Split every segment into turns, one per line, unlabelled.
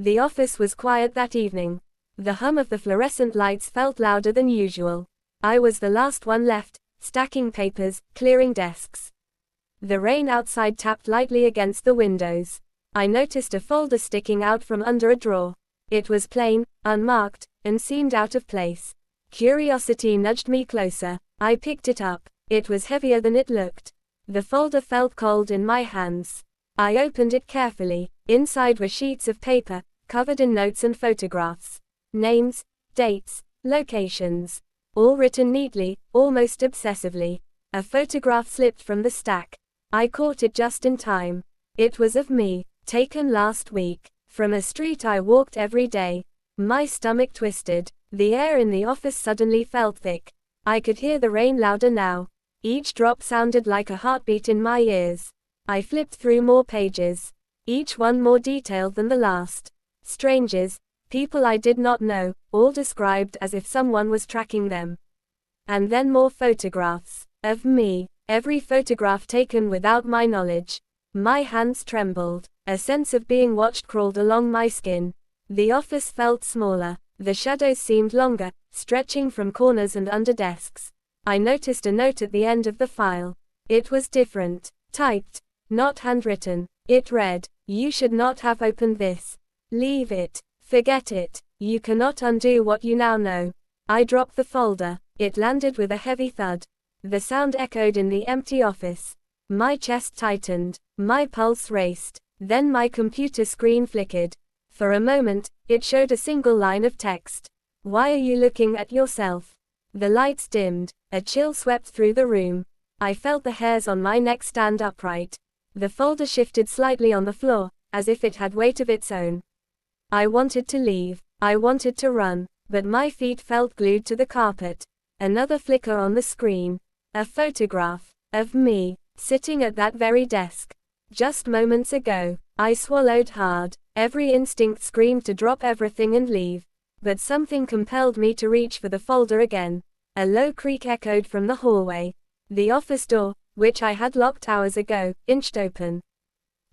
The office was quiet that evening. The hum of the fluorescent lights felt louder than usual. I was the last one left, stacking papers, clearing desks. The rain outside tapped lightly against the windows. I noticed a folder sticking out from under a drawer. It was plain, unmarked, and seemed out of place. Curiosity nudged me closer. I picked it up. It was heavier than it looked. The folder felt cold in my hands. I opened it carefully. Inside were sheets of paper, covered in notes and photographs. Names, dates, locations. All written neatly, almost obsessively. A photograph slipped from the stack. I caught it just in time. It was of me, taken last week, from a street I walked every day. My stomach twisted. The air in the office suddenly felt thick. I could hear the rain louder now. Each drop sounded like a heartbeat in my ears. I flipped through more pages, each one more detailed than the last. Strangers, people I did not know, all described as if someone was tracking them. And then more photographs, of me, every photograph taken without my knowledge. My hands trembled. A sense of being watched crawled along my skin. The office felt smaller. The shadows seemed longer, stretching from corners and under desks. I noticed a note at the end of the file. It was different. Typed, not handwritten. It read, "You should not have opened this. Leave it. Forget it. You cannot undo what you now know." I dropped the folder. It landed with a heavy thud. The sound echoed in the empty office. My chest tightened. My pulse raced. Then my computer screen flickered. For a moment, it showed a single line of text. "Why are you looking at yourself?" The lights dimmed. A chill swept through the room. I felt the hairs on my neck stand upright. The folder shifted slightly on the floor, as if it had weight of its own. I wanted to leave. I wanted to run, but my feet felt glued to the carpet. Another flicker on the screen. A photograph of me, sitting at that very desk. Just moments ago. I swallowed hard. Every instinct screamed to drop everything and leave. But something compelled me to reach for the folder again. A low creak echoed from the hallway. The office door, which I had locked hours ago, inched open.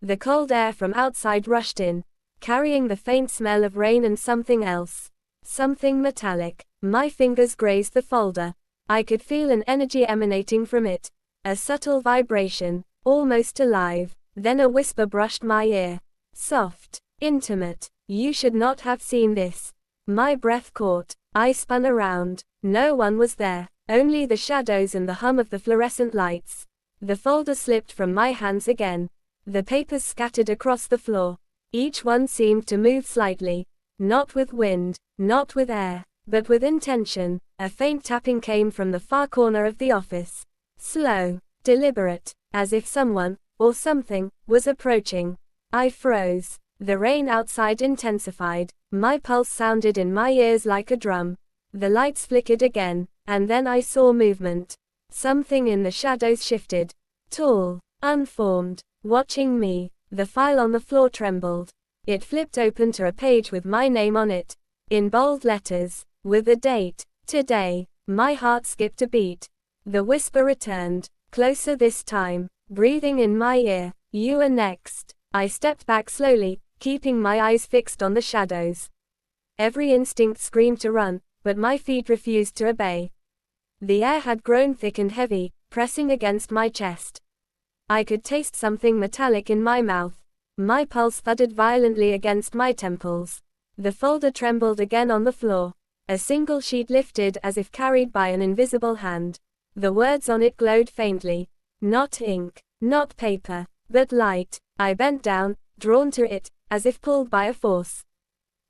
The cold air from outside rushed in, carrying the faint smell of rain and something else. Something metallic. My fingers grazed the folder. I could feel an energy emanating from it. A subtle vibration, almost alive. Then a whisper brushed my ear. Soft, intimate. "You should not have seen this." My breath caught. I spun around. No one was there. Only the shadows and the hum of the fluorescent lights. The folder slipped from my hands again. The papers scattered across the floor. Each one seemed to move slightly. Not with wind, not with air, but with intention. A faint tapping came from the far corner of the office. Slow, deliberate, as if someone, or something, was approaching. I froze. The rain outside intensified. My pulse sounded in my ears like a drum. The lights flickered again, and then I saw movement. Something in the shadows shifted. Tall, unformed, watching me. The file on the floor trembled. It flipped open to a page with my name on it. In bold letters, with a date. Today. My heart skipped a beat. The whisper returned. Closer this time. Breathing in my ear. "You are next." I stepped back slowly, keeping my eyes fixed on the shadows. Every instinct screamed to run, but my feet refused to obey. The air had grown thick and heavy, pressing against my chest. I could taste something metallic in my mouth. My pulse thudded violently against my temples. The folder trembled again on the floor. A single sheet lifted as if carried by an invisible hand. The words on it glowed faintly. Not ink, not paper, but light. I bent down, drawn to it, as if pulled by a force.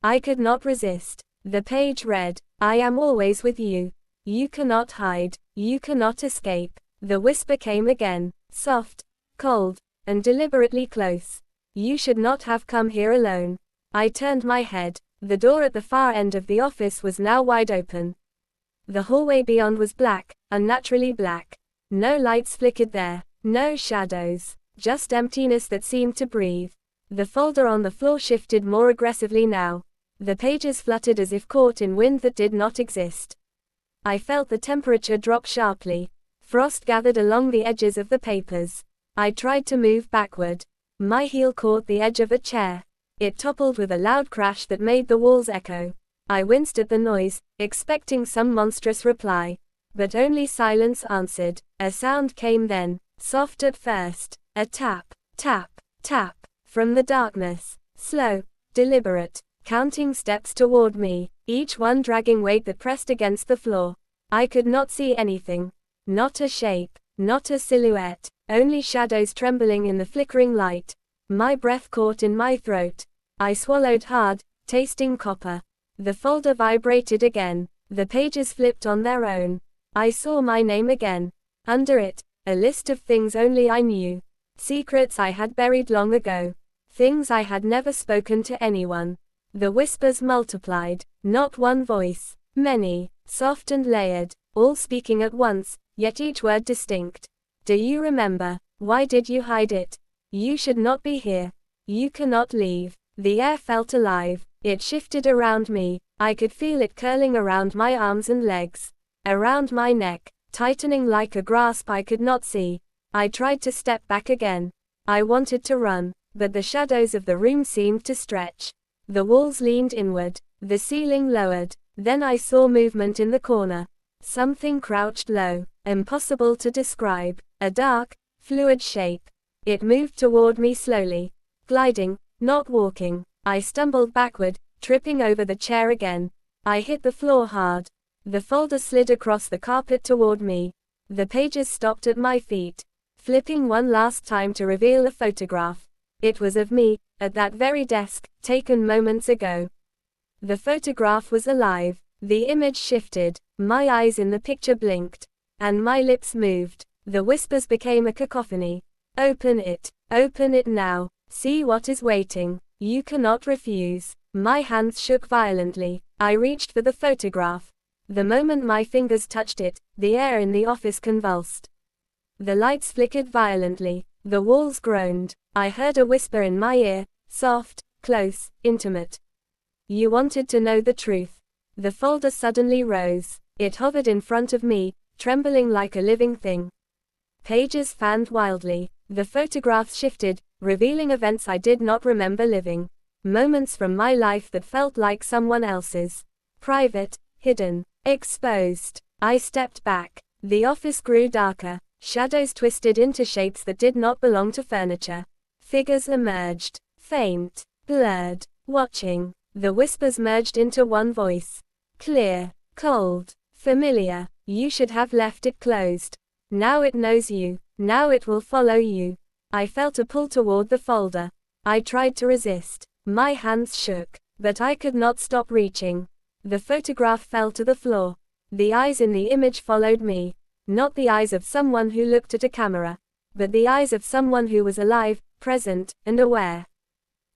I could not resist. The page read, "I am always with you. You cannot hide. You cannot escape." The whisper came again, soft, cold, and deliberately close. "You should not have come here alone." I turned my head. The door at the far end of the office was now wide open. The hallway beyond was black, unnaturally black. No lights flickered there, no shadows, just emptiness that seemed to breathe. The folder on the floor shifted more aggressively now. The pages fluttered as if caught in wind that did not exist. I felt the temperature drop sharply. Frost gathered along the edges of the papers. I tried to move backward. My heel caught the edge of a chair. It toppled with a loud crash that made the walls echo. I winced at the noise, expecting some monstrous reply. But only silence answered. A sound came then, soft at first. A tap, tap, tap, from the darkness. Slow, deliberate, counting steps toward me, each one dragging weight that pressed against the floor. I could not see anything. Not a shape, not a silhouette, only shadows trembling in the flickering light. My breath caught in my throat. I swallowed hard, tasting copper. The folder vibrated again. The pages flipped on their own. I saw my name again. Under it, a list of things only I knew. Secrets I had buried long ago. Things I had never spoken to anyone. The whispers multiplied. Not one voice. Many, soft and layered, all speaking at once, yet each word distinct. Do you remember? Why did you hide it? You should not be here. You cannot leave. The air felt alive. It shifted around me. I could feel it curling around my arms and legs. Around my neck, tightening like a grasp I could not see. I tried to step back again. I wanted to run, but the shadows of the room seemed to stretch. The walls leaned inward. The ceiling lowered. Then I saw movement in the corner. Something crouched low, impossible to describe. A dark, fluid shape. It moved toward me slowly. Gliding, not walking. I stumbled backward, tripping over the chair again. I hit the floor hard. The folder slid across the carpet toward me. The pages stopped at my feet. Flipping one last time to reveal a photograph. It was of me, at that very desk, taken moments ago. The photograph was alive. The image shifted. My eyes in the picture blinked. And my lips moved. The whispers became a cacophony. Open it now. See what is waiting. You cannot refuse. My hands shook violently. I reached for the photograph. The moment my fingers touched it, the air in the office convulsed. The lights flickered violently. The walls groaned. I heard a whisper in my ear, soft, close, intimate. You wanted to know the truth. The folder suddenly rose. It hovered in front of me, trembling like a living thing. Pages fanned wildly. The photographs shifted, revealing events I did not remember living. Moments from my life that felt like someone else's. Private, hidden, exposed. I stepped back. The office grew darker. Shadows twisted into shapes that did not belong to furniture. Figures emerged. Faint, blurred, watching. The whispers merged into one voice. Clear, cold, familiar. You should have left it closed. Now it knows you. Now it will follow you. I felt a pull toward the folder. I tried to resist. My hands shook, but I could not stop reaching. The photograph fell to the floor. The eyes in the image followed me. Not the eyes of someone who looked at a camera, but the eyes of someone who was alive, present, and aware.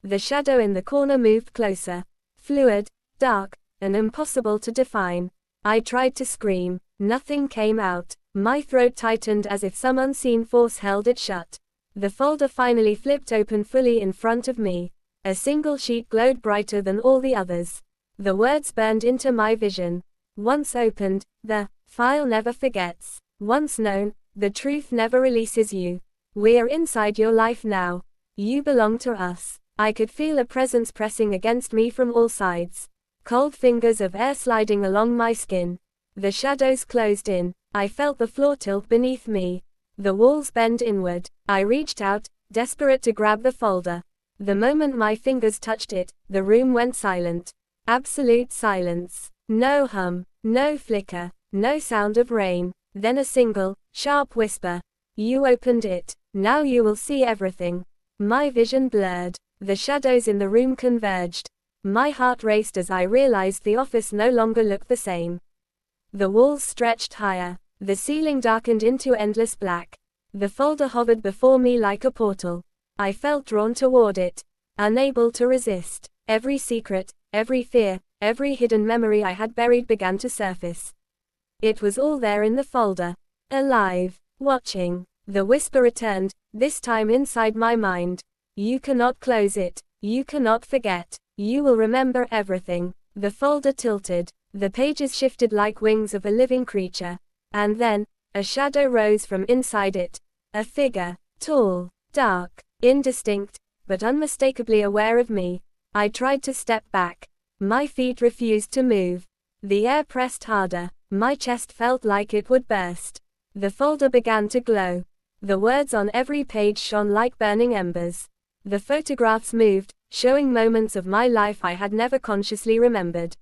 The shadow in the corner moved closer. Fluid, dark, and impossible to define. I tried to scream. Nothing came out. My throat tightened as if some unseen force held it shut. The folder finally flipped open fully in front of me. A single sheet glowed brighter than all the others. The words burned into my vision. Once opened, the file never forgets. Once known, the truth never releases you. We're inside your life now. You belong to us. I could feel a presence pressing against me from all sides. Cold fingers of air sliding along my skin. The shadows closed in. I felt the floor tilt beneath me. The walls bend inward. I reached out, desperate to grab the folder. The moment my fingers touched it, the room went silent. Absolute silence. No hum, no flicker, no sound of rain. Then a single, sharp whisper. You opened it. Now you will see everything. My vision blurred. The shadows in the room converged. My heart raced as I realized the office no longer looked the same. The walls stretched higher. The ceiling darkened into endless black. The folder hovered before me like a portal. I felt drawn toward it, unable to resist. Every secret, every fear, every hidden memory I had buried began to surface. It was all there in the folder. Alive, watching. The whisper returned, this time inside my mind. You cannot close it. You cannot forget. You will remember everything. The folder tilted. The pages shifted like wings of a living creature. And then, a shadow rose from inside it. A figure, tall, dark, indistinct, but unmistakably aware of me. I tried to step back. My feet refused to move. The air pressed harder. My chest felt like it would burst. The folder began to glow. The words on every page shone like burning embers. The photographs moved, showing moments of my life I had never consciously remembered.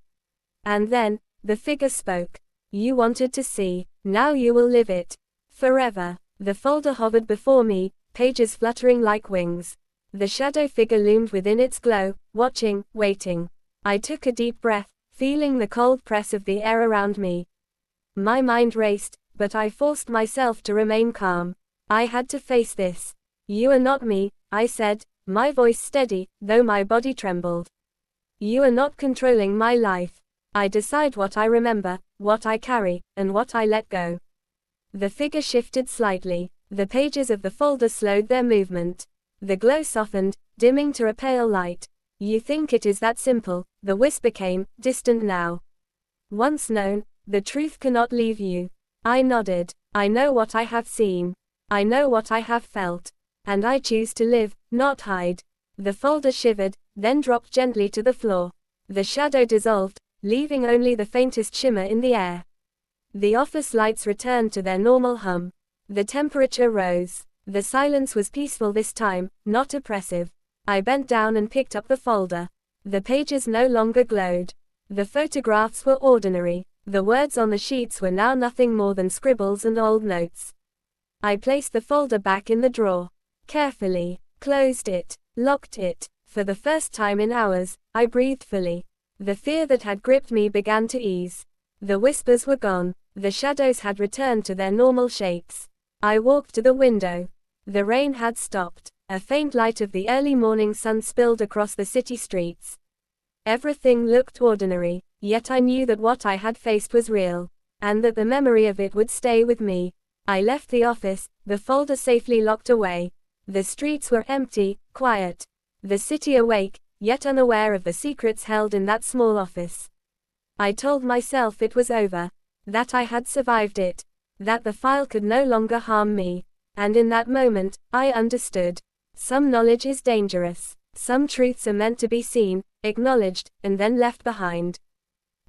And then, the figure spoke. You wanted to see. Now you will live it. Forever. The folder hovered before me, pages fluttering like wings. The shadow figure loomed within its glow, watching, waiting. I took a deep breath, feeling the cold press of the air around me. My mind raced, but I forced myself to remain calm. I had to face this. You are not me, I said, my voice steady, though my body trembled. You are not controlling my life. I decide what I remember, what I carry, and what I let go. The figure shifted slightly. The pages of the folder slowed their movement. The glow softened, dimming to a pale light. You think it is that simple, the whisper came, distant now. Once known, the truth cannot leave you. I nodded. I know what I have seen. I know what I have felt. And I choose to live, not hide. The folder shivered, then dropped gently to the floor. The shadow dissolved, leaving only the faintest shimmer in the air. The office lights returned to their normal hum. The temperature rose. The silence was peaceful this time, not oppressive. I bent down and picked up the folder. The pages no longer glowed. The photographs were ordinary. The words on the sheets were now nothing more than scribbles and old notes. I placed the folder back in the drawer. Carefully, closed it, locked it. For the first time in hours, I breathed fully. The fear that had gripped me began to ease. The whispers were gone. The shadows had returned to their normal shapes. I walked to the window. The rain had stopped. A faint light of the early morning sun spilled across the city streets. Everything looked ordinary, yet I knew that what I had faced was real, and that the memory of it would stay with me. I left the office, the folder safely locked away. The streets were empty, quiet. The city awake, yet unaware of the secrets held in that small office. I told myself it was over, that I had survived it, that the file could no longer harm me. And in that moment, I understood. Some knowledge is dangerous. Some truths are meant to be seen, acknowledged, and then left behind.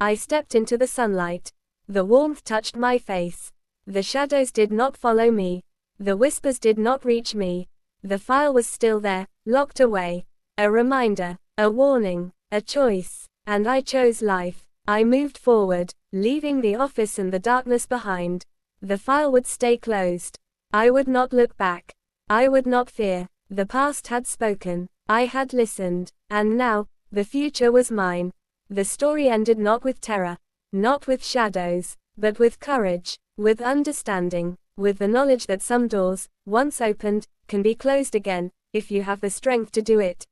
I stepped into the sunlight. The warmth touched my face. The shadows did not follow me. The whispers did not reach me. The file was still there, locked away. A reminder, a warning, a choice. And I chose life. I moved forward, leaving the office and the darkness behind. The file would stay closed. I would not look back. I would not fear. The past had spoken. I had listened. And now, the future was mine. The story ended not with terror, not with shadows, but with courage, with understanding, with the knowledge that some doors, once opened, can be closed again, if you have the strength to do it.